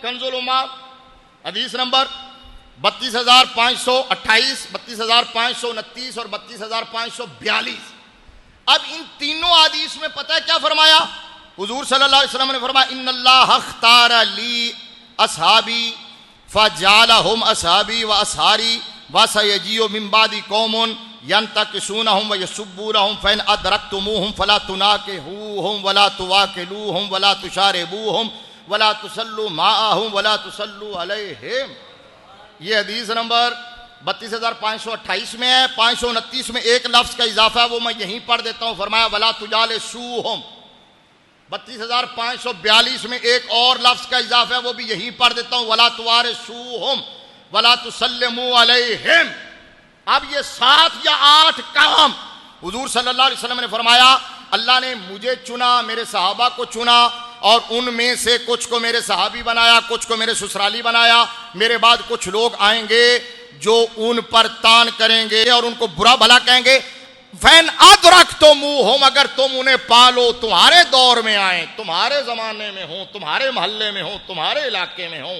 कंजुल उम्माल हदीस नंबर 32,528, 32,529 और 32,542। अब इन तीनों हदीस में पता है क्या फरमाया? हुजूर सल्लल्लाहु अलैहि वसल्लम ने फरमाया इन्नल्लाह अख्तार ली असहाबी फजालहुम असहाबी व असहारी व सयजियो मिन बादी कौमुन यंतकिसूनहुम व यसुब्बूनहुम फइन अदरक्तुमूहुम फला तुनाकिहुहुम वला तुवाकिलूहुम वला तुशारिबूहुम वला तुसल्लू माअहुम वला तुसल्लू अलैहिम। ये हदीस नंबर 32,528 में है। 529 में एक लफ्ज का इजाफा है, वो मैं यहीं पढ़ देता हूं। फरमाया वला तुजालिसूहुम। 32,542 में एक और लफ्ज का इजाफा है, वो भी यहीं पढ़ देता हूं, वला तुवारिसूहुम वला तुसल्लिमू अलैहिम। अब ये 7 या 8 काम हुजूर सल्लल्लाहु अलैहि वसल्लम ने फरमाया अल्लाह ने मुझे चुना, मेरे सहाबा को चुना और उनमें से कुछ को मेरे सहाबी बनाया, कुछ को मेरे ससुराली बनाया। मेरे बाद कुछ लोग आएंगे जो उन पर तान करेंगे और उनको बुरा भला कहेंगे। फैन अदरक तो मुंह हो, अगर तुम उन्हें पालो, तुम्हारे दौर में आए, तुम्हारे जमाने में हो, तुम्हारे मोहल्ले में हो, तुम्हारे इलाके में हो,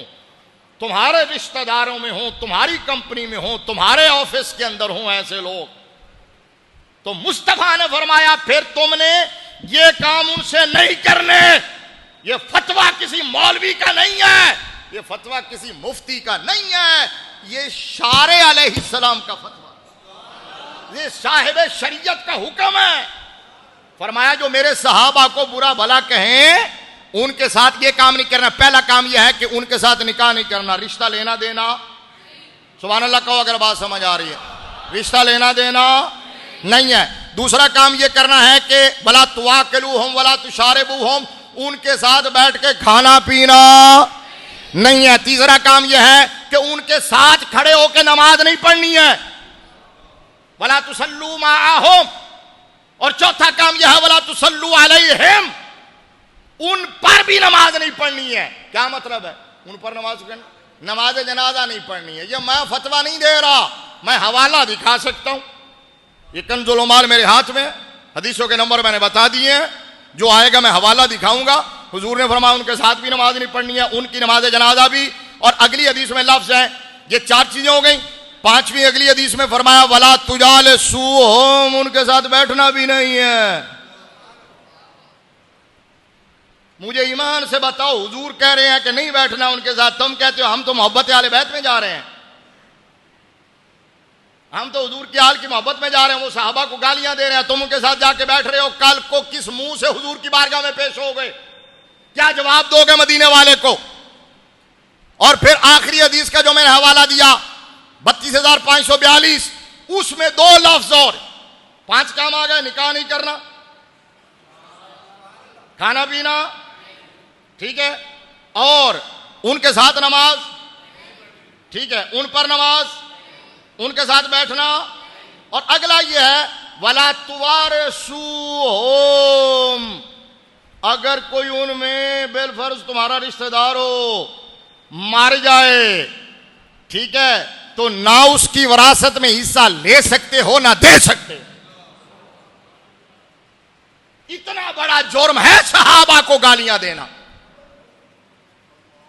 तुम्हारे रिश्तेदारों में हो, तुम्हारी कंपनी में हो, तुम्हारे ऑफिस के अंदर हो ऐसे लोग, तो मुस्तफा ने फरमाया फिर तुमने ये काम उनसे नहीं करने। ये फतवा किसी मौलवी का नहीं है, ये फतवा किसी मुफ्ती का नहीं है, ये शारे अलैहिस्सलाम का फतवा, ये साहिब शरीयत का हुक्म है। फरमाया जो मेरे सहाबा को बुरा भला कहें उनके साथ ये काम नहीं करना। पहला काम यह है कि उनके साथ निकाह नहीं करना, रिश्ता लेना देना। सुभान अल्लाह कहो अगर बात समझ आ रही है। रिश्ता लेना देना नहीं है। दूसरा काम यह करना है कि वला तुवाकिलूहुम वला तुशारिबूहुम, उनके साथ बैठ के खाना पीना नहीं है। तीसरा काम यह है कि उनके साथ खड़े होकर नमाज नहीं पढ़नी है, वला तुसल्लू माअहुम। और चौथा काम यह है वला तुसल्लू अलैहिम, उन पर भी नमाज नहीं पढ़नी है। क्या मतलब है? उन पर नमाज जनाजा नहीं पढ़नी है। ये मैं फतवा नहीं दे रहा, मैं हवाला दिखा सकता हूं। ये कंजुल उम्माल मेरे हाथ में, हदीसों के नंबर मैंने बता दिए हैं, जो आएगा मैं हवाला दिखाऊंगा। हुजूर ने फरमाया उनके साथ भी नमाज नहीं पढ़नी है, उनकी नमाज जनाजा भी। और अगली हदीस में लफ्ज है, ये 4 चीजें हो गई। 5वीं अगली हदीस में फरमाया वला तुजालिसूहुम, उनके साथ बैठना भी नहीं है। मुझे ईमान से बताओ, हुजूर कह रहे हैं कि नहीं बैठना उनके साथ, तुम कहते हो हम तो मोहब्बत आले बैत में जा रहे हैं, हम तो हुजूर की हाल की मोहब्बत में जा रहे हैं। वो साहबा को गालियां दे रहे हैं, तुम उनके साथ जाके बैठ रहे हो। कल को किस मुंह से हुजूर की बारगाह में पेश हो गए, क्या जवाब दोगे मदीने वाले को? और फिर आखिरी हदीस का जो मैंने हवाला दिया 32,542, उसमें 2 लफ्ज और 5 काम आ गए। निकाह नहीं करना, खाना पीना, ठीक है, और उनके साथ नमाज, ठीक है, उन पर नमाज, उनके साथ बैठना। और अगला यह है वला तुवारिसूहुम, अगर कोई उनमें बेलफर्ज तुम्हारा रिश्तेदार हो मार जाए, ठीक है, तो ना उसकी विरासत में हिस्सा ले सकते हो ना दे सकते। इतना बड़ा जुर्म है सहाबा को गालियां देना।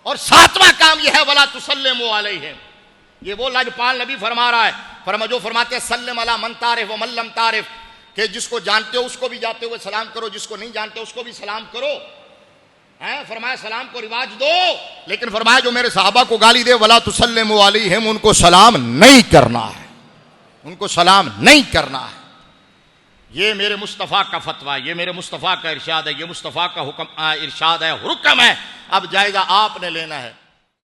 और 7वां काम यह है वला तुसल्लिमू अलैहिम। ये वो लाजपाल नबी फरमा रहा है, जो फरमाते हैं सल्लम अला मन तारिफ व मन लम तारिफ, कि जिसको जानते हो उसको भी जाते हुए सलाम करो, जिसको नहीं जानते उसको भी सलाम करो। हैं, फरमाया सलाम को रिवाज दो, लेकिन फरमाया जो मेरे सहाबा को गाली दे वला तुसल्लिमू अलैहिम, उनको सलाम नहीं करना है, उनको सलाम नहीं करना है। ये मेरे मुस्तफ़ा का फतवा, ये मेरे मुस्तफ़ा का इरशाद है, ये मुस्तफ़ा का हुक्म इरशाद है, हुक्म है। अब जायजा आपने लेना है।